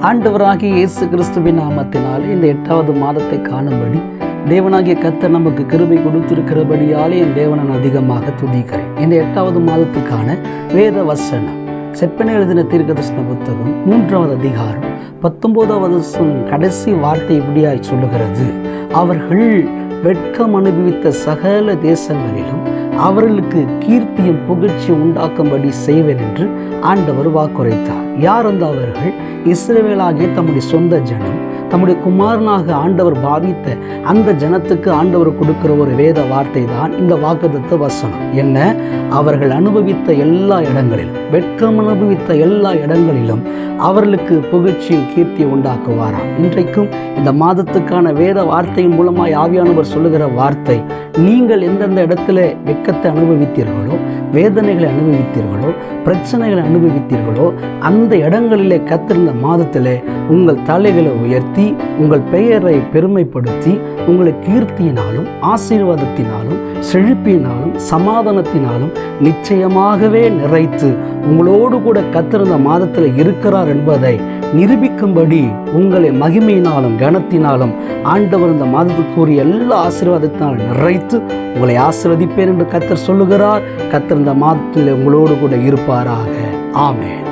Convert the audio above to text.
ஆண்டவராகிய இயேசு கிறிஸ்துவின் நாமத்தினாலே இந்த 8வது மாதத்தை காணும்படி தேவனாகிய கர்த்தர் நமக்கு கிருபை கொடுத்திருக்கிறபடியாலே என் தேவனை அதிகமாக துதிக்கிறேன். இந்த 8வது மாதத்துக்கான வேத வசனம் செப்பனை எழுதின தீர்க்கதரிசன புத்தகம் 3வது அதிகாரம் 19வது கடைசி வார்த்தை இப்படியாய் சொல்லுகிறது: அவர்கள் வெட்கம் அனுபவித்த சகல தேசங்களிலும் அவர்களுக்கு கீர்த்தியும் புகழ்ச்சியும் உண்டாக்கும்படி செய்வேன் என்று ஆண்டவர் வாக்குரைத்தார். யார் அந்த அவர்கள்? இஸ்ரவேலாகிய தம்முடைய சொந்த ஜனம், தம்முடைய குமாரனாக ஆண்டவர் பாவித்த அந்த ஜனத்துக்கு ஆண்டவர் கொடுக்கிற ஒரு வேத வார்த்தை தான் இந்த வாக்குத்தத்த வசனம். என்ன? அவர்கள் அனுபவித்த எல்லா இடங்களிலும், வெட்கம் அனுபவித்த எல்லா இடங்களிலும் அவர்களுக்கு புகழ்ச்சியும் கீர்த்தியை உண்டாக்குவாராம். இன்றைக்கும் இந்த மாதத்துக்கான வேத வார்த்தையின் மூலமாய் ஆவியானவர் சொல்லுகிற வார்த்தை: நீங்கள் எந்தெந்த இடத்துல வெட்கத்தை அனுபவித்தீர்களோ, வேதனைகளை அனுபவித்தீர்களோ, பிரச்சனைகளை அனுபவித்தீர்களோ, அந்த இடங்களிலே கர்த்தர் இந்த மாதத்திலே உங்கள் தலைகளை உயர்த்தி, உங்கள் பெயரை பெருமைப்படுத்தி, உங்களை கீர்த்தியினாலும் ஆசீர்வாதத்தினாலும் செழிப்பினாலும் சமாதானத்தினாலும் நிச்சயமாகவே நிறைத்து உங்களோடு கூட கர்த்தர் இந்த மாதத்தில் இருக்கிறார் என்பதை நிரூபிக்கும்படி உங்களை மகிமையினாலும் கனத்தினாலும் ஆண்டவர் இந்த மாதத்துக்குரிய எல்லா ஆசீர்வாதத்தினாலும் நிறைத்து உங்களை ஆசீர்வதிப்பேன் என்று கர்த்தர் சொல்லுகிறார். கர்த்தர் இந்த மாதத்தில் உங்களோடு கூட இருப்பாராக. ஆமென்.